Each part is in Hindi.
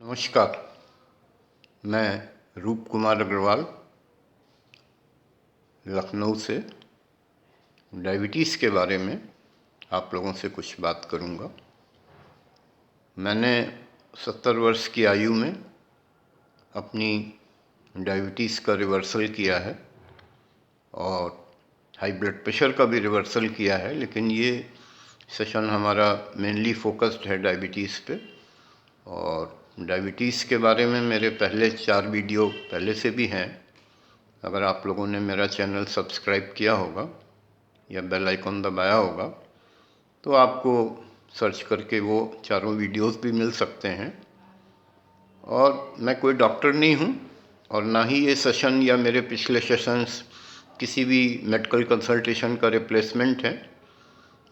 नमस्कार। मैं रूप कुमार अग्रवाल लखनऊ से डायबिटीज़ के बारे में आप लोगों से कुछ बात करूंगा। मैंने 70 वर्ष की आयु में अपनी डायबिटीज़ का रिवर्सल किया है और हाई ब्लड प्रेशर का भी रिवर्सल किया है, लेकिन ये सेशन हमारा मेनली फोकस्ड है डायबिटीज़ पे। और डायबिटीज़ के बारे में मेरे पहले 4 वीडियो पहले से भी हैं। अगर आप लोगों ने मेरा चैनल सब्सक्राइब किया होगा या बेल आइकन दबाया होगा तो आपको सर्च करके वो चारों वीडियोस भी मिल सकते हैं। और मैं कोई डॉक्टर नहीं हूँ और ना ही ये सेशन या मेरे पिछले सेशंस किसी भी मेडिकल कंसल्टेशन का रिप्लेसमेंट है।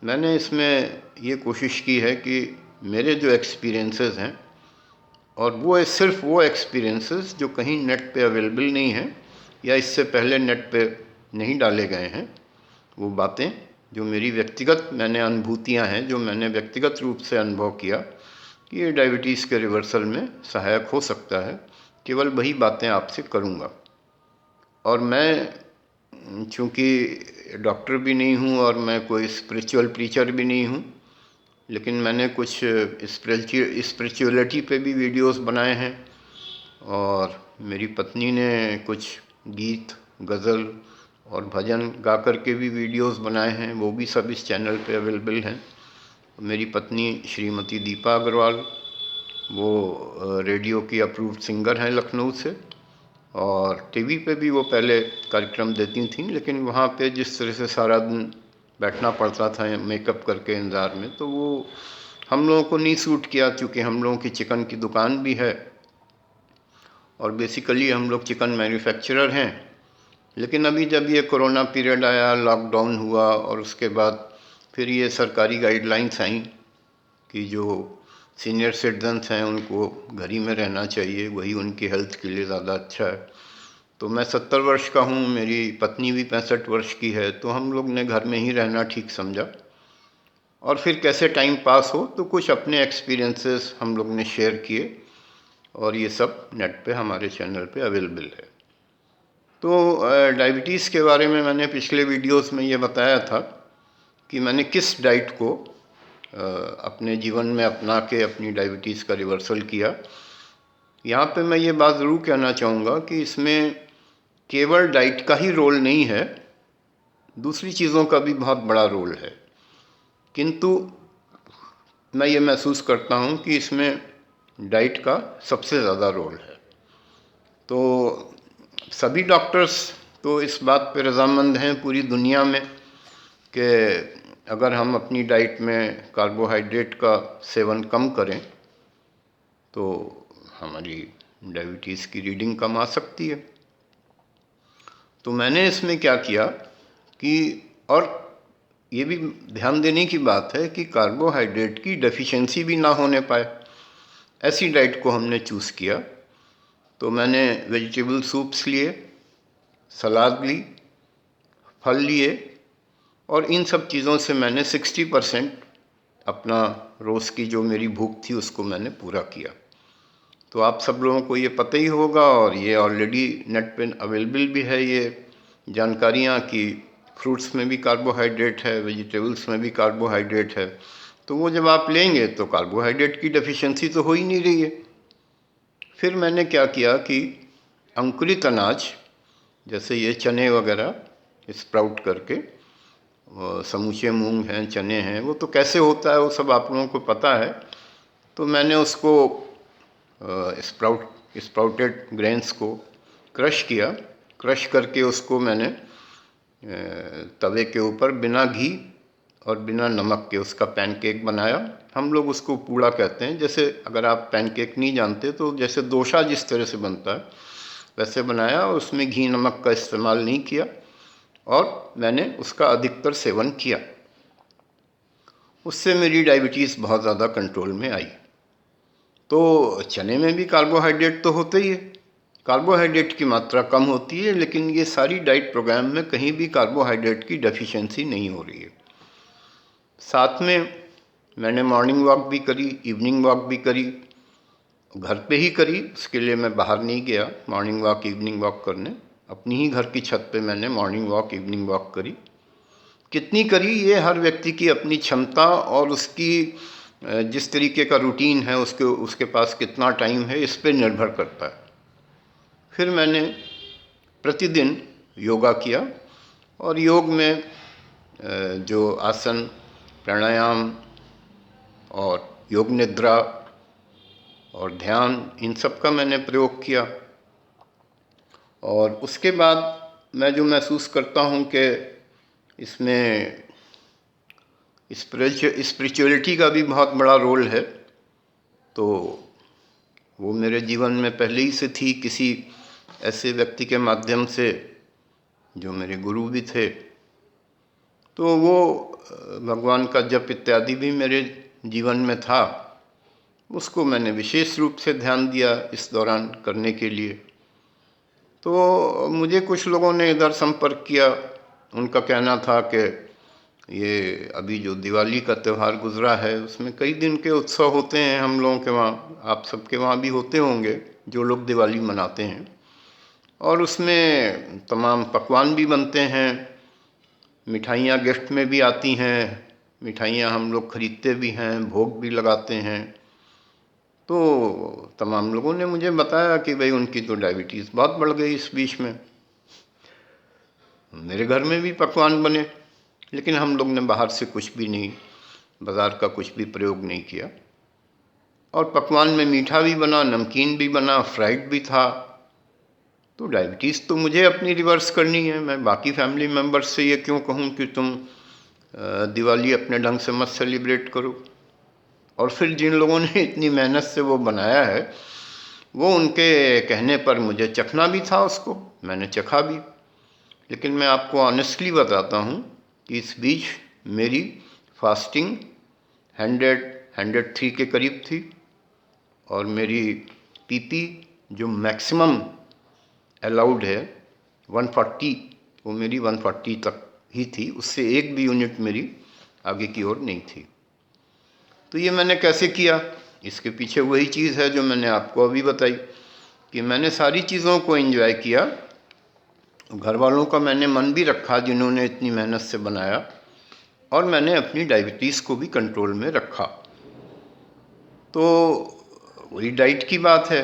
मैंने इसमें ये कोशिश की है कि मेरे जो एक्सपीरियंसेस हैं, और वो सिर्फ वो एक्सपीरियंसेस जो कहीं नेट पे अवेलेबल नहीं हैं या इससे पहले नेट पे नहीं डाले गए हैं, वो बातें जो मेरी व्यक्तिगत मैंने अनुभूतियाँ हैं, जो मैंने व्यक्तिगत रूप से अनुभव किया कि ये डायबिटीज़ के रिवर्सल में सहायक हो सकता है, केवल वही बातें आपसे करूँगा। और मैं चूँकि डॉक्टर भी नहीं हूँ और मैं कोई स्पिरिचुअल प्रीचर भी नहीं हूँ, लेकिन मैंने कुछ स्पिरिचुअलिटी पे भी वीडियोस बनाए हैं और मेरी पत्नी ने कुछ गीत, गज़ल और भजन गा कर के भी वीडियोस बनाए हैं, वो भी सब इस चैनल पे अवेलेबल हैं। मेरी पत्नी श्रीमती दीपा अग्रवाल, वो रेडियो की अप्रूव्ड सिंगर हैं लखनऊ से, और टीवी पे भी वो पहले कार्यक्रम देती थीं, लेकिन वहाँ पे जिस तरह से सारा दिन बैठना पड़ता था मेकअप करके इंतज़ार में, तो वो हम लोगों को नहीं सूट किया। क्योंकि हम लोगों की चिकन की दुकान भी है और बेसिकली हम लोग चिकन मैन्युफैक्चरर हैं। लेकिन अभी जब ये कोरोना पीरियड आया, लॉकडाउन हुआ और उसके बाद फिर ये सरकारी गाइडलाइंस आई कि जो सीनियर सिटीजन्स हैं उनको घर ही में रहना चाहिए, वही उनकी हेल्थ के लिए ज़्यादा अच्छा है। तो मैं 70 वर्ष का हूँ, मेरी पत्नी भी 65 वर्ष की है, तो हम लोग ने घर में ही रहना ठीक समझा। और फिर कैसे टाइम पास हो, तो कुछ अपने एक्सपीरियंसेस हम लोग ने शेयर किए और ये सब नेट पे हमारे चैनल पे अवेलेबल है। तो डायबिटीज़ के बारे में मैंने पिछले वीडियोस में ये बताया था कि मैंने किस डाइट को अपने जीवन में अपना के अपनी डायबिटीज़ का रिवर्सल किया। यहाँ पे मैं ये बात ज़रूर कहना चाहूँगा कि इसमें केवल डाइट का ही रोल नहीं है, दूसरी चीज़ों का भी बहुत बड़ा रोल है। किंतु मैं ये महसूस करता हूँ कि इसमें डाइट का सबसे ज़्यादा रोल है। तो सभी डॉक्टर्स तो इस बात पे रज़ामंद हैं पूरी दुनिया में कि अगर हम अपनी डाइट में कार्बोहाइड्रेट का सेवन कम करें तो हमारी डायबिटीज़ की रीडिंग कम आ सकती है। तो मैंने इसमें क्या किया कि, और ये भी ध्यान देने की बात है कि कार्बोहाइड्रेट की डेफिशिएंसी भी ना होने पाए, ऐसी डाइट को हमने चूज़ किया। तो मैंने वेजिटेबल सूप्स लिए, सलाद ली, फल लिए और इन सब चीज़ों से मैंने 60% अपना रोज़ की जो मेरी भूख थी उसको मैंने पूरा किया। तो आप सब लोगों को ये पता ही होगा और ये ऑलरेडी नेट पे अवेलेबल भी है ये जानकारियाँ कि फ्रूट्स में भी कार्बोहाइड्रेट है, वेजिटेबल्स में भी कार्बोहाइड्रेट है। तो वो जब आप लेंगे तो कार्बोहाइड्रेट की डेफिशिएंसी तो हो ही नहीं रही है। फिर मैंने क्या किया कि अंकुरित अनाज जैसे ये चने वगैरह स्प्राउट करके, समूचे मूंग हैं, चने हैं, वो तो कैसे होता है वो सब आप लोगों को पता है। तो मैंने उसको स्प्राउटेड ग्रेन्स को क्रश किया, क्रश करके उसको मैंने तवे के ऊपर बिना घी और बिना नमक के उसका पैनकेक बनाया। हम लोग उसको पूड़ा कहते हैं। जैसे अगर आप पैनकेक नहीं जानते तो जैसे डोसा जिस तरह से बनता है वैसे बनाया, और उसमें घी नमक का इस्तेमाल नहीं किया और मैंने उसका अधिकतर सेवन किया। उससे मेरी डायबिटीज़ बहुत ज़्यादा कंट्रोल में आई। तो चने में भी कार्बोहाइड्रेट तो होता ही है, कार्बोहाइड्रेट की मात्रा कम होती है, लेकिन ये सारी डाइट प्रोग्राम में कहीं भी कार्बोहाइड्रेट की डेफिशिएंसी नहीं हो रही है। साथ में मैंने मॉर्निंग वॉक भी करी, इवनिंग वॉक भी करी घर पे ही करी, उसके लिए मैं बाहर नहीं गया मॉर्निंग वॉक इवनिंग वॉक करने। अपनी ही घर की छत पे मैंने मॉर्निंग वॉक इवनिंग वॉक करी। कितनी करी ये हर व्यक्ति की अपनी क्षमता और उसकी जिस तरीके का रूटीन है उसके पास कितना टाइम है इस पे निर्भर करता है। फिर मैंने प्रतिदिन योगा किया और योग में जो आसन प्राणायाम और योग निद्रा और ध्यान इन सब का मैंने प्रयोग किया। और उसके बाद मैं जो महसूस करता हूँ कि इसमें स्पिरिचुअलिटी का भी बहुत बड़ा रोल है, तो वो मेरे जीवन में पहले ही से थी किसी ऐसे व्यक्ति के माध्यम से जो मेरे गुरु भी थे। तो वो भगवान का जप इत्यादि भी मेरे जीवन में था, उसको मैंने विशेष रूप से ध्यान दिया इस दौरान करने के लिए। तो मुझे कुछ लोगों ने इधर संपर्क किया, उनका कहना था कि ये अभी जो दिवाली का त्यौहार गुजरा है उसमें कई दिन के उत्सव होते हैं हम लोगों के वहाँ, आप सबके वहाँ भी होते होंगे जो लोग दिवाली मनाते हैं, और उसमें तमाम पकवान भी बनते हैं, मिठाइयाँ गिफ्ट में भी आती हैं, मिठाइयाँ हम लोग खरीदते भी हैं, भोग भी लगाते हैं। तो तमाम लोगों ने मुझे बताया कि भाई उनकी तो डायबिटीज़ बहुत बढ़ गई इस बीच में। मेरे घर में भी पकवान बने, लेकिन हम लोग ने बाहर से कुछ भी नहीं, बाज़ार का कुछ भी प्रयोग नहीं किया। और पकवान में मीठा भी बना, नमकीन भी बना, फ्राइड भी था। तो डायबिटीज़ तो मुझे अपनी रिवर्स करनी है, मैं बाकी फैमिली मेम्बर्स से ये क्यों कहूँ कि तुम दिवाली अपने ढंग से मत सेलिब्रेट करो। और फिर जिन लोगों ने इतनी मेहनत से वो बनाया है, वो उनके कहने पर मुझे चखना भी था उसको, मैंने चखा भी। लेकिन मैं आपको ऑनेस्टली बताता हूँ कि इस बीच मेरी फास्टिंग 103 के करीब थी और मेरी पीपी जो मैक्सिमम अलाउड है 140, वो मेरी 140 तक ही थी, उससे एक भी यूनिट मेरी आगे की ओर नहीं थी। तो ये मैंने कैसे किया, इसके पीछे वही चीज़ है जो मैंने आपको अभी बताई कि मैंने सारी चीज़ों को एंजॉय किया, घर वालों का मैंने मन भी रखा जिन्होंने इतनी मेहनत से बनाया, और मैंने अपनी डायबिटीज़ को भी कंट्रोल में रखा। तो वही डाइट की बात है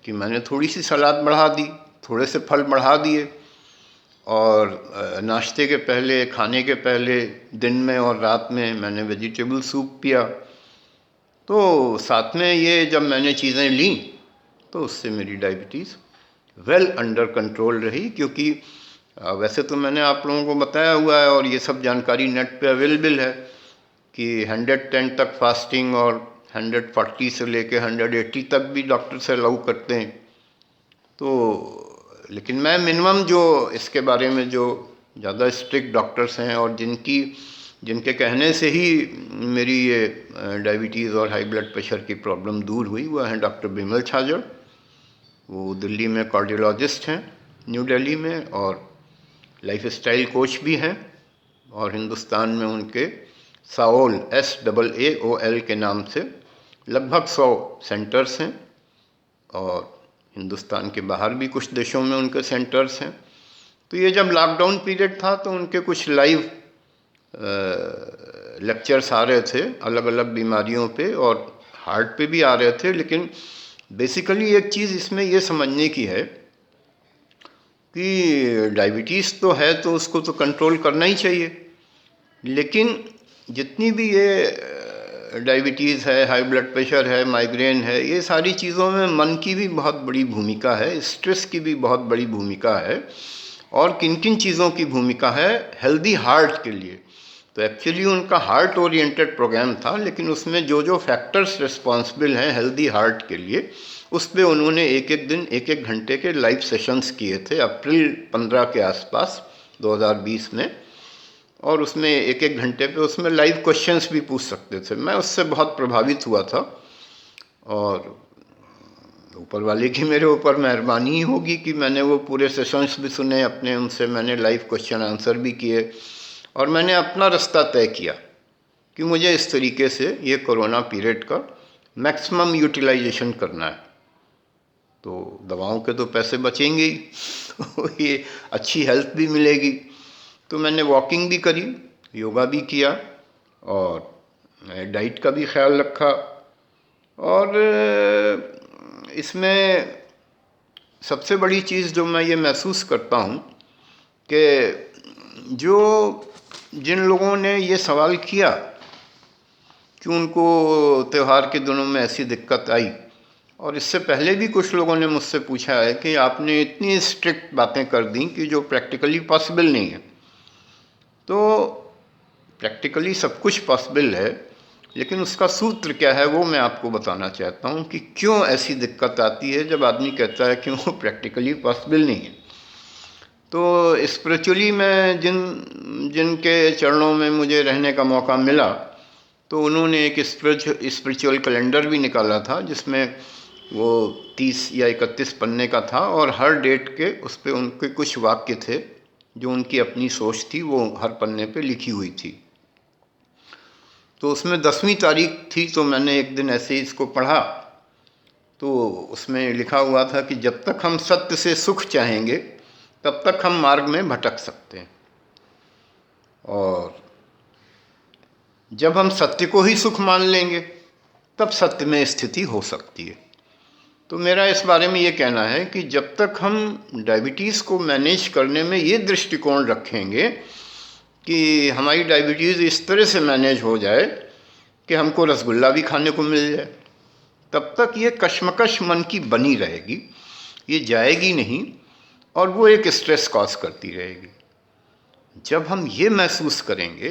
कि मैंने थोड़ी सी सलाद बढ़ा दी, थोड़े से फल बढ़ा दिए, और नाश्ते के पहले, खाने के पहले, दिन में और रात में मैंने वेजिटेबल सूप पिया। तो साथ में ये जब मैंने चीज़ें ली तो उससे मेरी डायबिटीज़ वेल अंडर कंट्रोल रही, क्योंकि वैसे तो मैंने आप लोगों को बताया हुआ है और ये सब जानकारी नेट पे अवेलेबल है कि 110 तक फास्टिंग और 140 से लेके 180 तक भी डॉक्टर से अलाउ करते हैं। तो लेकिन मैं मिनिमम जो इसके बारे में जो ज़्यादा स्ट्रिक्ट डॉक्टर्स हैं और जिनके कहने से ही मेरी ये डायबिटीज़ और हाई ब्लड प्रेशर की प्रॉब्लम दूर हुई, वो हैं डॉक्टर बिमल छाजड़। वो दिल्ली में कार्डियोलॉजिस्ट हैं न्यू दिल्ली में, और लाइफ स्टाइल कोच भी हैं, और हिंदुस्तान में उनके साओल SAAOL के नाम से लगभग 100 सेंटर्स हैं, और हिंदुस्तान के बाहर भी कुछ देशों में उनके सेंटर्स हैं। तो ये जब लॉकडाउन पीरियड था तो उनके कुछ लाइव लेक्चर्स आ रहे थे अलग अलग बीमारियों पे, और हार्ट पे भी आ रहे थे। लेकिन बेसिकली एक चीज़ इसमें ये समझने की है कि डायबिटीज़ तो है तो उसको तो कंट्रोल करना ही चाहिए, लेकिन जितनी भी ये डायबिटीज़ है, हाई ब्लड प्रेशर है, माइग्रेन है, ये सारी चीज़ों में मन की भी बहुत बड़ी भूमिका है, स्ट्रेस की भी बहुत बड़ी भूमिका है, और किन किन चीज़ों की भूमिका है हेल्दी हार्ट के लिए। तो एक्चुअली उनका हार्ट ओरिएंटेड प्रोग्राम था, लेकिन उसमें जो जो फैक्टर्स रिस्पॉन्सिबल हैं हेल्दी हार्ट के लिए, उस पर उन्होंने एक एक दिन 1-1 घंटे के लाइव सेशंस किए थे अप्रैल 15 के आसपास 2020 में। और उसमें 1-1 घंटे पे उसमें लाइव क्वेश्चंस भी पूछ सकते थे। मैं उससे बहुत प्रभावित हुआ था, और ऊपर वाले की मेरे ऊपर मेहरबानी ही होगी कि मैंने वो पूरे सेशंस भी सुने अपने, उनसे मैंने लाइव क्वेश्चन आंसर भी किए, और मैंने अपना रास्ता तय किया कि मुझे इस तरीके से ये कोरोना पीरियड का मैक्सिमम यूटिलाइजेशन करना है। तो दवाओं के तो पैसे बचेंगे ही तो ये अच्छी हेल्थ भी मिलेगी। तो मैंने वॉकिंग भी करी, योगा भी किया और डाइट का भी ख्याल रखा। और इसमें सबसे बड़ी चीज़ जो मैं ये महसूस करता हूँ कि जिन लोगों ने ये सवाल किया कि उनको त्यौहार के दिनों में ऐसी दिक्कत आई, और इससे पहले भी कुछ लोगों ने मुझसे पूछा है कि आपने इतनी स्ट्रिक्ट बातें कर दी कि जो प्रैक्टिकली पॉसिबल नहीं है। तो प्रैक्टिकली सब कुछ पॉसिबल है, लेकिन उसका सूत्र क्या है वो मैं आपको बताना चाहता हूँ कि क्यों ऐसी दिक्कत आती है जब आदमी कहता है कि वो प्रैक्टिकली पॉसिबल नहीं है। तो स्पिरिचुअली मैं जिनके चरणों में मुझे रहने का मौका मिला, तो उन्होंने एक स्पिरिचुअल कैलेंडर भी निकाला था जिसमें वो 30 या 31 पन्ने का था, और हर डेट के उस पर उनके कुछ वाक्य थे जो उनकी अपनी सोच थी, वो हर पन्ने पे लिखी हुई थी। तो उसमें 10वीं तारीख थी, तो मैंने एक दिन ऐसे ही इसको पढ़ा, तो उसमें लिखा हुआ था कि जब तक हम सत्य से सुख चाहेंगे तब तक हम मार्ग में भटक सकते हैं, और जब हम सत्य को ही सुख मान लेंगे तब सत्य में स्थिति हो सकती है। तो मेरा इस बारे में ये कहना है कि जब तक हम डायबिटीज़ को मैनेज करने में ये दृष्टिकोण रखेंगे कि हमारी डायबिटीज़ इस तरह से मैनेज हो जाए कि हमको रसगुल्ला भी खाने को मिल जाए, तब तक ये कश्मकश मन की बनी रहेगी, ये जाएगी नहीं, और वो एक स्ट्रेस कॉज करती रहेगी। जब हम ये महसूस करेंगे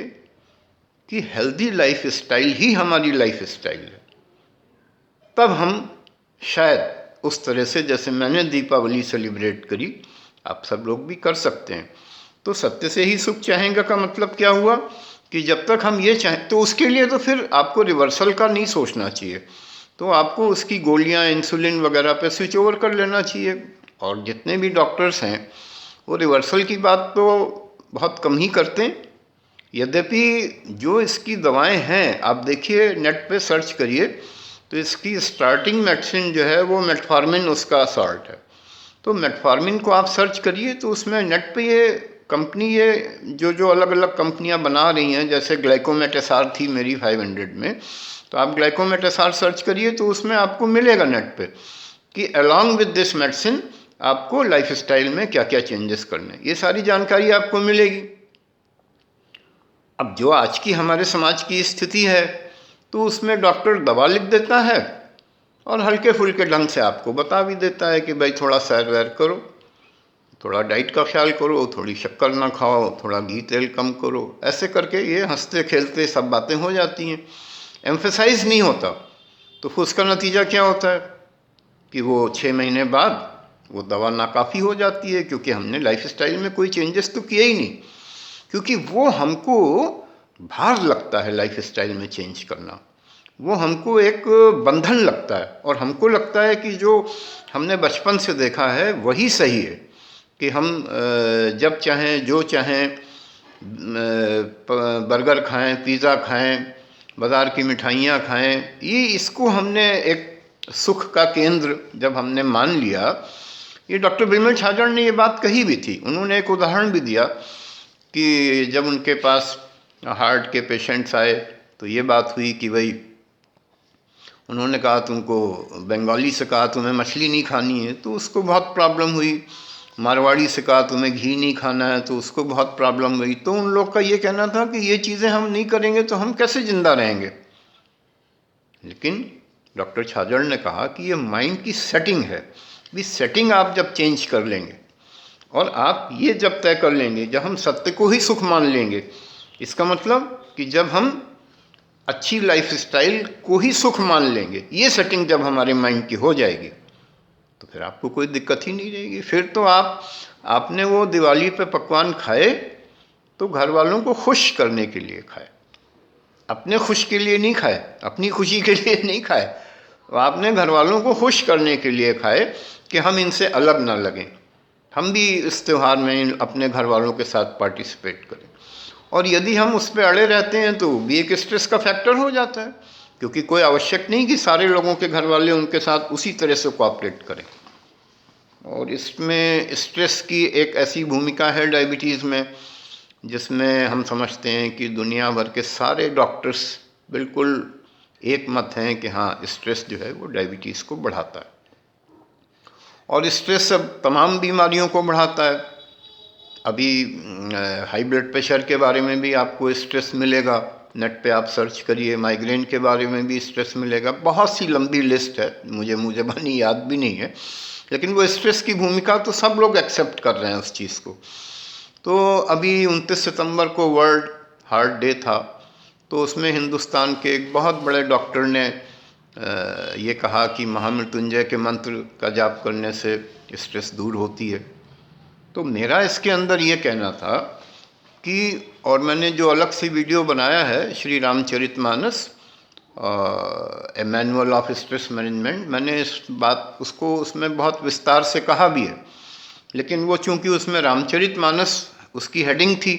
कि हेल्दी लाइफ स्टाइल ही हमारी लाइफ स्टाइल है, तब हम शायद उस तरह से जैसे मैंने दीपावली सेलिब्रेट करी, आप सब लोग भी कर सकते हैं। तो सत्य से ही सुख चाहेंगे का मतलब क्या हुआ कि जब तक हम ये चाहें, तो उसके लिए तो फिर आपको रिवर्सल का नहीं सोचना चाहिए, तो आपको उसकी गोलियां, इंसुलिन वगैरह पे स्विच ओवर कर लेना चाहिए। और जितने भी डॉक्टर्स हैं वो रिवर्सल की बात तो बहुत कम ही करते हैं। यद्यपि जो इसकी दवाएं हैं, आप देखिए नेट पे सर्च करिए, तो इसकी स्टार्टिंग मेडिसिन जो है वो मेटफॉर्मिन उसका सॉल्ट है। तो मेटफॉर्मिन को आप सर्च करिए, तो उसमें नेट पे ये कंपनी, ये जो अलग अलग कंपनियां बना रही हैं, जैसे ग्लाइकोमेट एसआर थी मेरी 500 में, तो आप ग्लाइकोमेट एसआर सर्च करिए तो उसमें आपको मिलेगा नेट पे कि अलॉन्ग विद दिस मेडिसिन आपको लाइफ स्टाइल में क्या क्या चेंजेस करने, ये सारी जानकारी आपको मिलेगी। अब जो आज की हमारे समाज की स्थिति है, तो उसमें डॉक्टर दवा लिख देता है और हल्के फुल्के ढंग से आपको बता भी देता है कि भाई थोड़ा सैर वैर करो, थोड़ा डाइट का ख्याल करो, थोड़ी शक्कर ना खाओ, थोड़ा घी तेल कम करो, ऐसे करके ये हंसते खेलते सब बातें हो जाती हैं, एम्फेसाइज नहीं होता। तो फिर उसका नतीजा क्या होता है कि वो 6 महीने बाद वो दवा नाकाफ़ी हो जाती है, क्योंकि हमने लाइफ स्टाइल में कोई चेंजेस तो किए ही नहीं, क्योंकि वो हमको भार लगता है लाइफ स्टाइल में चेंज करना, वो हमको एक बंधन लगता है, और हमको लगता है कि जो हमने बचपन से देखा है वही सही है कि हम जब चाहें जो चाहें बर्गर खाएं, पिज़्ज़ा खाएं, बाज़ार की मिठाइयाँ खाएं, ये इसको हमने एक सुख का केंद्र जब हमने मान लिया। ये डॉक्टर बिमल छाजड़ ने ये बात कही भी थी, उन्होंने एक उदाहरण भी दिया कि जब उनके पास हार्ट के पेशेंट्स आए तो ये बात हुई कि भाई उन्होंने कहा तुमको, बंगाली से कहा तुम्हें मछली नहीं खानी है तो उसको बहुत प्रॉब्लम हुई, मारवाड़ी से कहा तुम्हें घी नहीं खाना है तो उसको बहुत प्रॉब्लम हुई। तो उन लोग का ये कहना था कि ये चीज़ें हम नहीं करेंगे तो हम कैसे ज़िंदा रहेंगे। लेकिन डॉक्टर छाजड़ ने कहा कि ये माइंड की सेटिंग है, भी सेटिंग आप जब चेंज कर लेंगे और आप ये जब तय कर लेंगे, जब हम सत्य को ही सुख मान लेंगे, इसका मतलब कि जब हम अच्छी लाइफ स्टाइल को ही सुख मान लेंगे, ये सेटिंग जब हमारे माइंड की हो जाएगी तो फिर आपको कोई दिक्कत ही नहीं रहेगी। फिर तो आपने वो दिवाली पे पकवान खाए तो घर वालों को खुश करने के लिए खाए, अपने खुश के लिए नहीं खाए, अपनी खुशी के लिए नहीं खाए, तो आपने घर वालों को खुश करने के लिए खाए कि हम इनसे अलग ना लगें, हम भी इस त्यौहार में अपने घर वालों के साथ पार्टिसिपेट करें। और यदि हम उस पर अड़े रहते हैं तो भी एक स्ट्रेस का फैक्टर हो जाता है, क्योंकि कोई आवश्यक नहीं कि सारे लोगों के घर वाले उनके साथ उसी तरह से कोऑपरेट करें। और इसमें स्ट्रेस की एक ऐसी भूमिका है डायबिटीज़ में जिसमें हम समझते हैं कि दुनिया भर के सारे डॉक्टर्स बिल्कुल एक मत हैं कि हाँ, स्ट्रेस जो है वो डायबिटीज़ को बढ़ाता है। और स्ट्रेस अब तमाम बीमारियों को बढ़ाता है। अभी हाई ब्लड प्रेशर के बारे में भी आपको स्ट्रेस मिलेगा, नेट पे आप सर्च करिए, माइग्रेन के बारे में भी स्ट्रेस मिलेगा। बहुत सी लंबी लिस्ट है, मुझे ज़बानी याद भी नहीं है, लेकिन वो स्ट्रेस की भूमिका तो सब लोग एक्सेप्ट कर रहे हैं उस चीज़ को। तो अभी 29 सितंबर को वर्ल्ड हार्ट डे था, तो उसमें हिंदुस्तान के एक बहुत बड़े डॉक्टर ने ये कहा कि महामृत्युंजय के मंत्र का जाप करने से स्ट्रेस दूर होती है। तो मेरा इसके अंदर ये कहना था कि, और मैंने जो अलग से वीडियो बनाया है श्री रामचरितमानस ए मैनुअल ऑफ स्ट्रेस मैनेजमेंट, मैंने उसको उसमें बहुत विस्तार से कहा भी है, लेकिन वो चूँकि उसमें रामचरितमानस उसकी हेडिंग थी,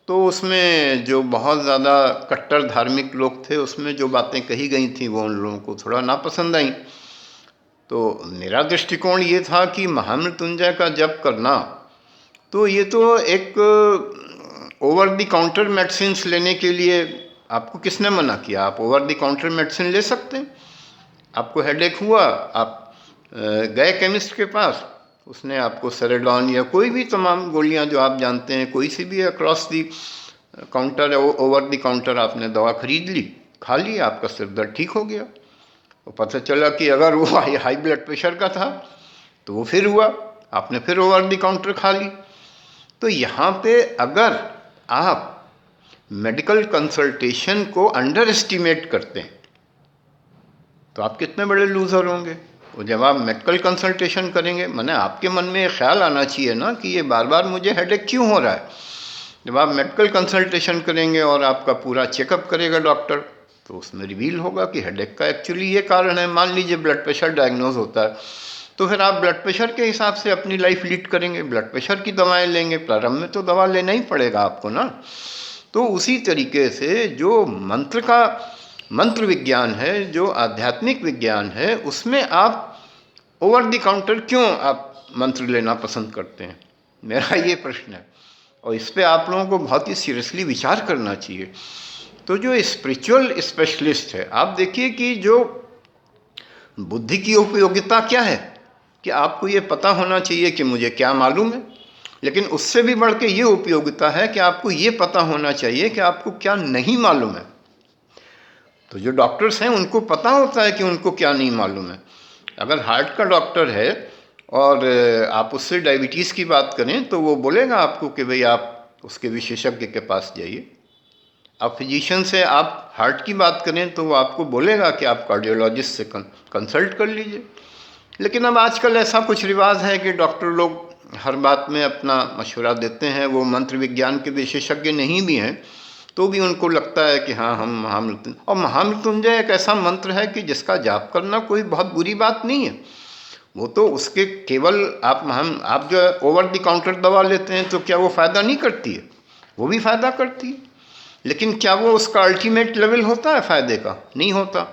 तो उसमें जो बहुत ज़्यादा कट्टर धार्मिक लोग थे, उसमें जो बातें कही गई थी वो उन लोगों को थोड़ा नापसंद आई। तो मेरा दृष्टिकोण ये था कि महामृत्युंजय का जप करना, तो ये तो एक ओवर द काउंटर मेडिसिन्स लेने के लिए आपको किसने मना किया? आप ओवर द काउंटर मेडिसिन ले सकते हैं। आपको हेडेक हुआ, आप गए केमिस्ट के पास, उसने आपको सेरेडॉन या कोई भी तमाम गोलियां जो आप जानते हैं, कोई सी भी across the counter over the counter आपने दवा खरीद ली, खा ली, आपका सिर दर्द ठीक हो गया। और पता चला कि अगर वो हाई ब्लड प्रेशर का था तो वो फिर हुआ, आपने फिर ओवर द काउंटर खा ली। तो यहाँ पे अगर आप मेडिकल कंसल्टेशन को अंडर एस्टिमेट करते हैं तो आप कितने बड़े लूज़र होंगे। और जब आप मेडिकल कंसल्टेशन करेंगे, माने आपके मन में ये ख्याल आना चाहिए ना कि ये बार बार मुझे हेडेक क्यों हो रहा है। जब आप मेडिकल कंसल्टेशन करेंगे और आपका पूरा चेकअप करेगा डॉक्टर, तो उसमें रिवील होगा कि हेडेक का एक्चुअली ये कारण है। मान लीजिए ब्लड प्रेशर डायग्नोज होता है, तो फिर आप ब्लड प्रेशर के हिसाब से अपनी लाइफ लीड करेंगे, ब्लड प्रेशर की दवाएं लेंगे। प्रारंभ में तो दवा लेना ही पड़ेगा आपको ना। तो उसी तरीके से जो मंत्र विज्ञान है, जो आध्यात्मिक विज्ञान है, उसमें आप ओवर द काउंटर क्यों आप मंत्र लेना पसंद करते हैं, मेरा ये प्रश्न है। और इस पर आप लोगों को बहुत ही सीरियसली विचार करना चाहिए। तो जो स्पिरिचुअल स्पेशलिस्ट है, आप देखिए कि जो बुद्धि की उपयोगिता क्या है कि आपको ये पता होना चाहिए कि मुझे क्या मालूम है, लेकिन उससे भी बढ़ के ये उपयोगिता है कि आपको ये पता होना चाहिए कि आपको क्या नहीं मालूम है। तो जो डॉक्टर्स हैं उनको पता होता है कि उनको क्या नहीं मालूम है। अगर हार्ट का डॉक्टर है और आप उससे डायबिटीज़ की बात करें तो वो बोलेगा आपको कि भाई आप उसके विशेषज्ञ के पास जाइए। आप फिजिशियन से आप हार्ट की बात करें तो वो आपको बोलेगा कि आप कार्डियोलॉजिस्ट से कंसल्ट कर लीजिए। लेकिन अब आजकल ऐसा कुछ रिवाज है कि डॉक्टर लोग हर बात में अपना मशवरा देते हैं। वो मंत्र विज्ञान के विशेषज्ञ नहीं भी हैं तो भी उनको लगता है कि हाँ, हम महामृत्युंजय, और महामृत्युंजय एक ऐसा मंत्र है कि जिसका जाप करना कोई बहुत बुरी बात नहीं है। वो तो उसके केवल आप जो ओवर द काउंटर दवा लेते हैं तो क्या वो फ़ायदा नहीं करती है? वो भी फ़ायदा करती है, लेकिन क्या वो उसका अल्टीमेट लेवल होता है फ़ायदे का? नहीं होता।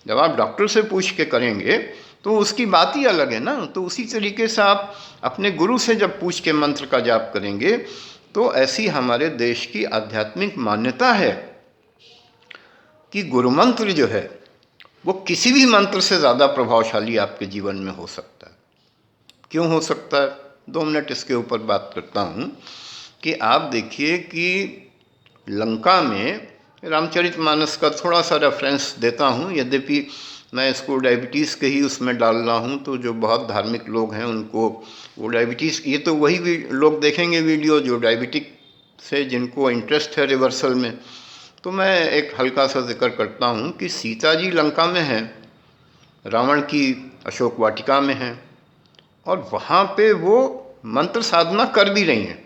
जब आप डॉक्टर से पूछ के करेंगे तो उसकी बात ही अलग है ना। तो उसी तरीके से आप अपने गुरु से जब पूछ के मंत्र का जाप करेंगे तो ऐसी हमारे देश की आध्यात्मिक मान्यता है कि गुरु मंत्र जो है वो किसी भी मंत्र से ज़्यादा प्रभावशाली आपके जीवन में हो सकता है। क्यों हो सकता है? 2 मिनट इसके ऊपर बात करता हूँ कि आप देखिए कि लंका में, रामचरितमानस का थोड़ा सा रेफरेंस देता हूँ, यद्यपि मैं इसको डायबिटीज़ के ही उसमें डाल रहा हूँ, तो जो बहुत धार्मिक लोग हैं उनको वो डायबिटीज़, ये तो वही लोग देखेंगे वीडियो जो डायबिटिक से जिनको इंटरेस्ट है रिवर्सल में। तो मैं एक हल्का सा जिक्र करता हूँ कि सीता जी लंका में हैं, रावण की अशोक वाटिका में हैं, और वहाँ पे वो मंत्र साधना कर भी रही हैं।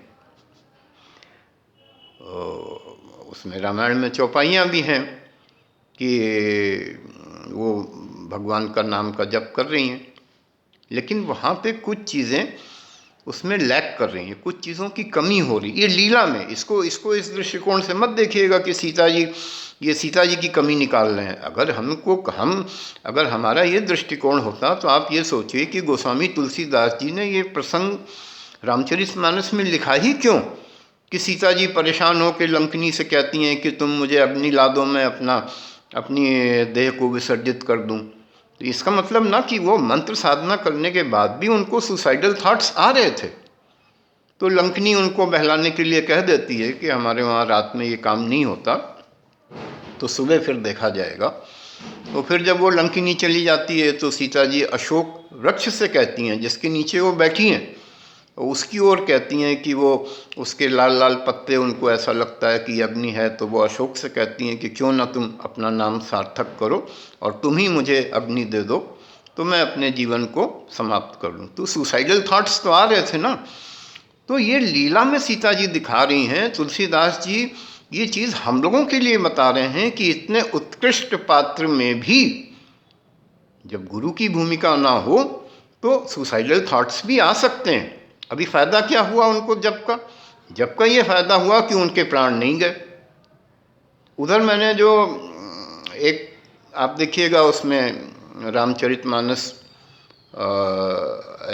उसमें रामायण में चौपाइयाँ भी हैं कि वो भगवान का नाम का जप कर रही हैं। लेकिन वहाँ पे कुछ चीज़ें उसमें लैक कर रही हैं, कुछ चीज़ों की कमी हो रही, ये लीला में। इसको इस दृष्टिकोण से मत देखिएगा कि सीता जी की कमी निकाल रहे हैं। अगर हमारा ये दृष्टिकोण होता तो आप ये सोचिए कि गोस्वामी तुलसीदास जी ने ये प्रसंग रामचरितमानस में लिखा ही क्यों, कि सीता जी परेशान हो के लंकनी से कहती हैं कि तुम मुझे अग्नि ला दो, मैं अपनी देह को विसर्जित कर दूं। तो इसका मतलब ना कि वो मंत्र साधना करने के बाद भी उनको सुसाइडल थॉट्स आ रहे थे, तो लंकनी उनको बहलाने के लिए कह देती है कि हमारे वहाँ रात में ये काम नहीं होता, तो सुबह फिर देखा जाएगा। तो फिर जब वो लंकिनी चली जाती है तो सीता जी अशोक वृक्ष से कहती हैं, जिसके नीचे वो बैठी हैं, उसकी ओर कहती हैं कि वो उसके लाल लाल पत्ते, उनको ऐसा लगता है कि अग्नि है, तो वो अशोक से कहती हैं कि क्यों ना तुम अपना नाम सार्थक करो और तुम ही मुझे अग्नि दे दो, तो मैं अपने जीवन को समाप्त कर लूँ। तो सुसाइडल थॉट्स तो आ रहे थे ना। तो ये लीला में सीता जी दिखा रही हैं। तुलसीदास जी ये चीज़ हम लोगों के लिए बता रहे हैं कि इतने उत्कृष्ट पात्र में भी जब गुरु की भूमिका ना हो तो सुसाइडल थॉट्स भी आ सकते हैं। अभी फ़ायदा क्या हुआ उनको जब का ये फ़ायदा हुआ कि उनके प्राण नहीं गए। उधर मैंने जो एक, आप देखिएगा उसमें Ramcharitmanas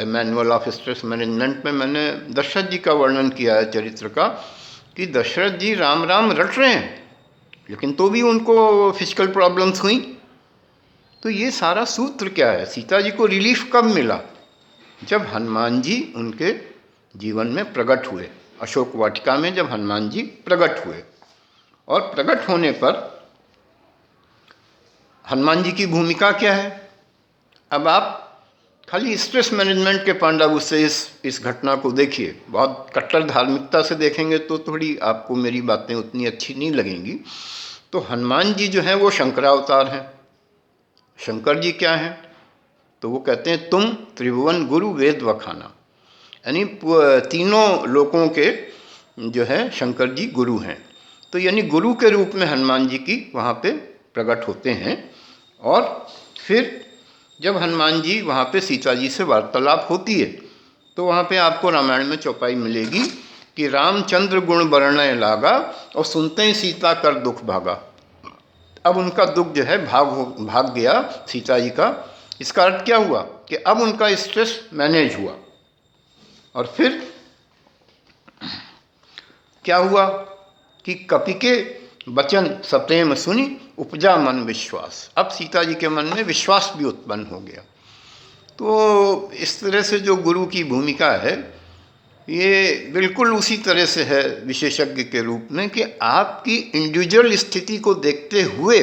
manual of stress management में मैंने दशरथ जी का वर्णन किया है चरित्र का, कि दशरथ जी राम राम रट रहे हैं लेकिन तो भी उनको फिजिकल प्रॉब्लम्स हुई। तो ये सारा सूत्र क्या है, सीता जी को रिलीफ कब मिला, जब हनुमान जी उनके जीवन में प्रकट हुए, अशोक वाटिका में जब हनुमान जी प्रकट हुए। और प्रकट होने पर हनुमान जी की भूमिका क्या है। अब आप खाली स्ट्रेस मैनेजमेंट के पांडाव से इस घटना को देखिए, बहुत कट्टर धार्मिकता से देखेंगे तो थोड़ी आपको मेरी बातें उतनी अच्छी नहीं लगेंगी। तो हनुमान जी जो हैं वो शंकरावतार हैं। शंकर जी क्या हैं, तो वो कहते हैं तुम त्रिभुवन गुरु वेद वखाना, यानी तीनों लोकों के जो है शंकर जी गुरु हैं। तो यानी गुरु के रूप में हनुमान जी की वहाँ पे प्रकट होते हैं। और फिर जब हनुमान जी वहाँ पे सीता जी से वार्तालाप होती है तो वहाँ पे आपको रामायण में चौपाई मिलेगी कि रामचंद्र गुण वर्णय लागा और सुनते ही सीता कर दुख भागा। अब उनका दुख जो है भाग गया सीता जी का। इसका अर्थ क्या हुआ कि अब उनका स्ट्रेस मैनेज हुआ। और फिर क्या हुआ कि कपि के वचन सप्रेम सुनी उपजा मन विश्वास। अब सीता जी के मन में विश्वास भी उत्पन्न हो गया। तो इस तरह से जो गुरु की भूमिका है ये बिल्कुल उसी तरह से है विशेषज्ञ के रूप में कि आपकी इंडिविजुअल स्थिति को देखते हुए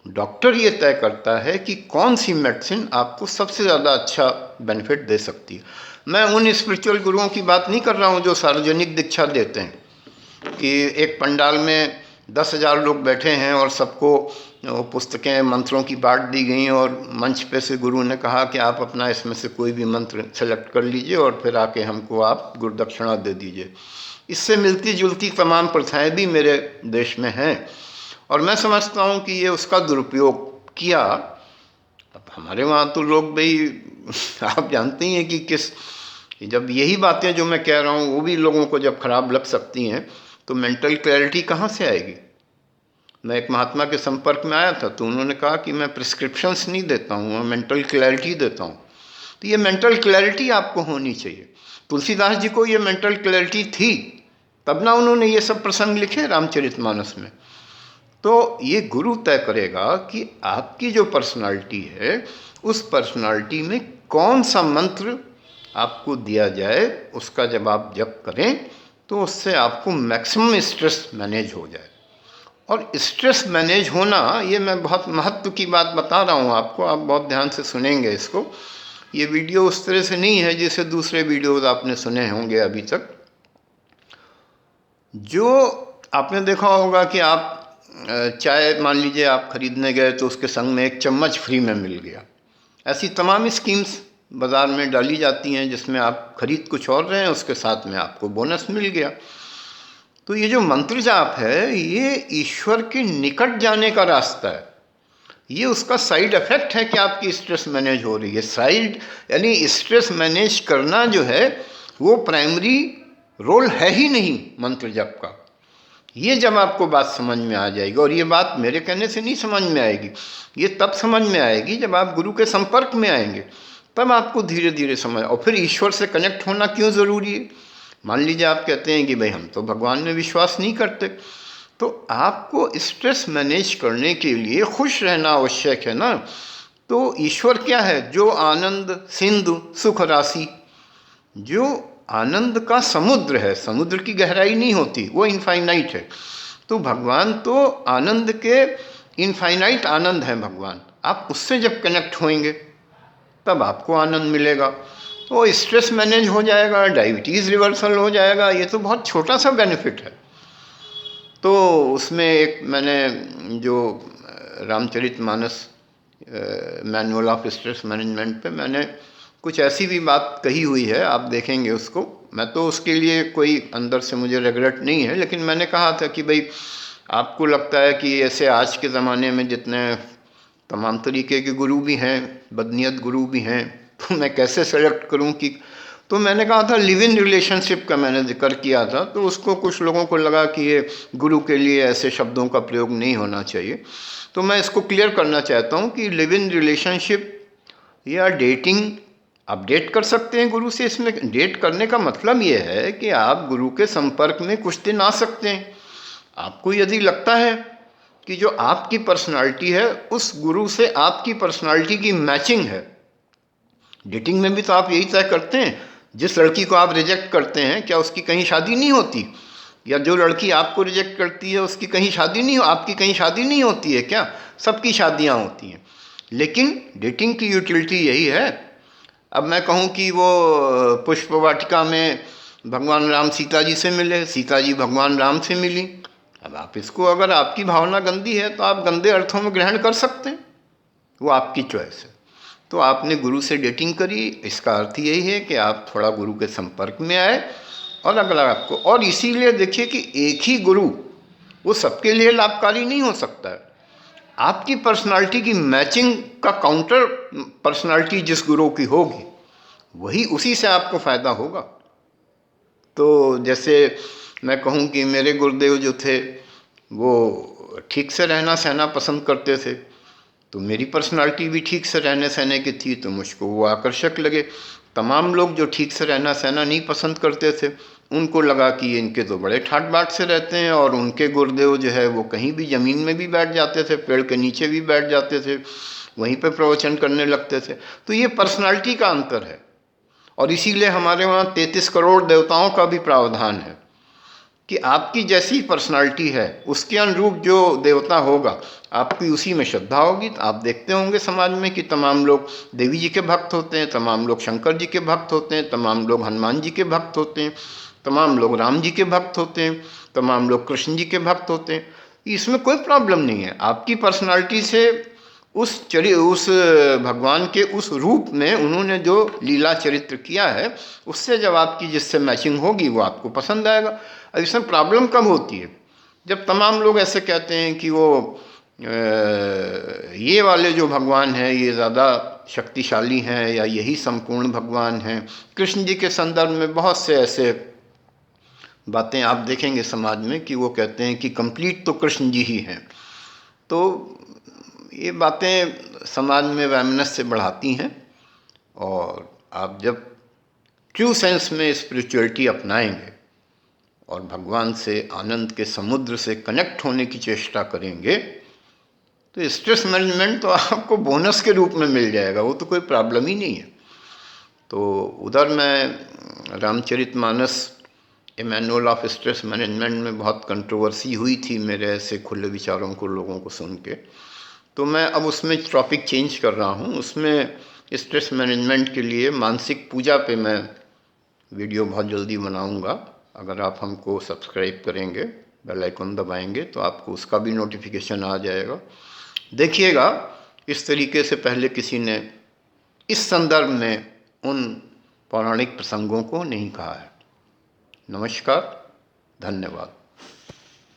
डॉक्टर ये तय करता है कि कौन सी मेडिसिन आपको सबसे ज़्यादा अच्छा बेनिफिट दे सकती है। मैं उन स्पिरिचुअल गुरुओं की बात नहीं कर रहा हूँ जो सार्वजनिक दीक्षा देते हैं कि एक पंडाल में 10,000 लोग बैठे हैं और सबको पुस्तकें मंत्रों की बांट दी गई और मंच पे से गुरु ने कहा कि आप अपना इसमें से कोई भी मंत्र सेलेक्ट कर लीजिए और फिर आके हमको आप गुरुदक्षिणा दे दीजिए। इससे मिलती जुलती तमाम प्रथाएं भी मेरे देश में हैं और मैं समझता हूँ कि ये उसका दुरुपयोग किया। अब हमारे वहाँ तो लोग भाई आप जानते ही हैं कि जब यही बातें जो मैं कह रहा हूँ वो भी लोगों को जब खराब लग सकती हैं तो मेंटल क्लैरिटी कहाँ से आएगी। मैं एक महात्मा के संपर्क में आया था तो उन्होंने कहा कि मैं प्रिस्क्रिप्शंस नहीं देता हूँ, मैं मेंटल क्लैरिटी देता हूँ। तो ये मेंटल क्लैरिटी आपको होनी चाहिए। तुलसीदास जी को ये मेंटल क्लैरिटी थी तब ना उन्होंने ये सब प्रसंग लिखे रामचरितमानस में। तो ये गुरु तय करेगा कि आपकी जो पर्सनालिटी है उस पर्सनालिटी में कौन सा मंत्र आपको दिया जाए, उसका जब आप जप करें तो उससे आपको मैक्सिमम स्ट्रेस मैनेज हो जाए। और स्ट्रेस मैनेज होना ये मैं बहुत महत्व की बात बता रहा हूँ आपको, आप बहुत ध्यान से सुनेंगे इसको। ये वीडियो उस तरह से नहीं है जैसे दूसरे वीडियोज़ आपने सुने होंगे अभी तक। जो आपने देखा होगा कि आप चाय मान लीजिए आप खरीदने गए तो उसके संग में एक चम्मच फ्री में मिल गया। ऐसी तमाम स्कीम्स बाज़ार में डाली जाती हैं जिसमें आप खरीद कुछ और रहे हैं, उसके साथ में आपको बोनस मिल गया। तो ये जो मंत्र जाप है ये ईश्वर के निकट जाने का रास्ता है। ये उसका साइड इफेक्ट है कि आपकी स्ट्रेस मैनेज हो रही है। साइड यानी स्ट्रेस मैनेज करना जो है वो प्राइमरी रोल है ही नहीं मंत्र जप का। ये जब आपको बात समझ में आ जाएगी, और ये बात मेरे कहने से नहीं समझ में आएगी, ये तब समझ में आएगी जब आप गुरु के संपर्क में आएंगे, तब आपको धीरे धीरे समझ। और फिर ईश्वर से कनेक्ट होना क्यों ज़रूरी है? मान लीजिए आप कहते हैं कि भाई हम तो भगवान में विश्वास नहीं करते, तो आपको स्ट्रेस मैनेज करने के लिए खुश रहना आवश्यक है ना। तो ईश्वर क्या है? जो आनंद सिंधु सुख राशि, जो आनंद का समुद्र है। समुद्र की गहराई नहीं होती, वो इनफाइनाइट है। तो भगवान तो आनंद के इनफाइनाइट आनंद है भगवान। आप उससे जब कनेक्ट होंगे तब आपको आनंद मिलेगा, तो स्ट्रेस मैनेज हो जाएगा, डायबिटीज़ रिवर्सल हो जाएगा। ये तो बहुत छोटा सा बेनिफिट है। तो उसमें एक मैंने जो Ramcharitmanas manual of stress management पे मैंने कुछ ऐसी भी बात कही हुई है, आप देखेंगे उसको। मैं तो उसके लिए कोई अंदर से मुझे रिग्रेट नहीं है, लेकिन मैंने कहा था कि भाई आपको लगता है कि ऐसे आज के ज़माने में जितने तमाम तरीके के गुरु भी हैं, बदनीयत गुरु भी हैं, तो मैं कैसे सेलेक्ट करूं कि। तो मैंने कहा था लिव इन रिलेशनशिप का मैंने जिक्र किया था, तो उसको कुछ लोगों को लगा कि ये गुरु के लिए ऐसे शब्दों का प्रयोग नहीं होना चाहिए। तो मैं इसको क्लियर करना चाहता हूँ कि लिव इन रिलेशनशिप या डेटिंग आप डेट कर सकते हैं गुरु से। इसमें डेट करने का मतलब ये है कि आप गुरु के संपर्क में कुछ दिन आ सकते हैं। आपको यदि लगता है कि जो आपकी पर्सनालिटी है उस गुरु से आपकी पर्सनालिटी की मैचिंग है। डेटिंग में भी तो आप यही तय करते हैं। जिस लड़की को आप रिजेक्ट करते हैं, क्या उसकी कहीं शादी नहीं होती? या जो लड़की आपको रिजेक्ट करती है उसकी कहीं शादी नहीं, आपकी कहीं शादी नहीं होती है क्या? सबकी शादियां होती हैं। लेकिन डेटिंग की यूटिलिटी यही है। अब मैं कहूँ कि वो पुष्प वाटिका में भगवान राम सीता जी से मिले, सीता जी भगवान राम से मिली। अब आप इसको, अगर आपकी भावना गंदी है तो आप गंदे अर्थों में ग्रहण कर सकते हैं, वो आपकी चॉइस है। तो आपने गुरु से डेटिंग करी, इसका अर्थ यही है कि आप थोड़ा गुरु के संपर्क में आए। और अगर आपको, और इसीलिए देखिए कि एक ही गुरु वो सबके लिए लाभकारी नहीं हो सकता है। आपकी पर्सनालिटी की मैचिंग का काउंटर पर्सनालिटी जिस गुरु की होगी वही, उसी से आपको फ़ायदा होगा। तो जैसे मैं कहूँ कि मेरे गुरुदेव जो थे वो ठीक से रहना सहना पसंद करते थे, तो मेरी पर्सनालिटी भी ठीक से रहने सहने की थी, तो मुझको वो आकर्षक लगे। तमाम लोग जो ठीक से रहना सहना नहीं पसंद करते थे, उनको लगा कि इनके तो बड़े ठाट बाट से रहते हैं, और उनके गुरुदेव जो है वो कहीं भी ज़मीन में भी बैठ जाते थे, पेड़ के नीचे भी बैठ जाते थे, वहीं पे प्रवचन करने लगते थे। तो ये पर्सनालिटी का अंतर है। और इसीलिए हमारे वहाँ 33 करोड़ देवताओं का भी प्रावधान है कि आपकी जैसी पर्सनालिटी है उसके अनुरूप जो देवता होगा, आपकी उसी में श्रद्धा होगी। तो आप देखते होंगे समाज में कि तमाम लोग देवी जी के भक्त होते हैं, तमाम लोग शंकर जी के भक्त होते हैं, तमाम लोग हनुमान जी के भक्त होते हैं, तमाम लोग राम जी के भक्त होते हैं, तमाम लोग कृष्ण जी के भक्त होते हैं। इसमें कोई प्रॉब्लम नहीं है। आपकी पर्सनालिटी से उस भगवान के उस रूप में उन्होंने जो लीला चरित्र किया है, उससे जब आपकी जिससे मैचिंग होगी वो आपको पसंद आएगा। अब इसमें प्रॉब्लम कब होती है? जब तमाम लोग ऐसे कहते हैं कि वो ये वाले जो भगवान हैं ये ज़्यादा शक्तिशाली हैं, या यही संपूर्ण भगवान हैं। कृष्ण जी के संदर्भ में बहुत से ऐसे बातें आप देखेंगे समाज में कि वो कहते हैं कि कंप्लीट तो कृष्ण जी ही हैं। तो ये बातें समाज में वैमनस्य बढ़ाती हैं। और आप जब ट्रू सेंस में स्पिरिचुअलिटी अपनाएंगे और भगवान से, आनंद के समुद्र से कनेक्ट होने की चेष्टा करेंगे, तो स्ट्रेस मैनेजमेंट तो आपको बोनस के रूप में मिल जाएगा, वो तो कोई प्रॉब्लम ही नहीं है। तो उधर मैं रामचरितमानस ए मैनुअल ऑफ स्ट्रेस मैनेजमेंट में बहुत कंट्रोवर्सी हुई थी मेरे ऐसे खुले विचारों को लोगों को सुन के। तो मैं अब उसमें टॉपिक चेंज कर रहा हूँ। उसमें स्ट्रेस मैनेजमेंट के लिए मानसिक पूजा पे मैं वीडियो बहुत जल्दी बनाऊँगा। अगर आप हमको सब्सक्राइब करेंगे, बेल आइकन दबाएंगे, तो आपको उसका भी नोटिफिकेशन आ जाएगा। देखिएगा, इस तरीके से पहले किसी ने इस संदर्भ में उन पौराणिक प्रसंगों को नहीं कहा है। नमस्कार, धन्यवाद।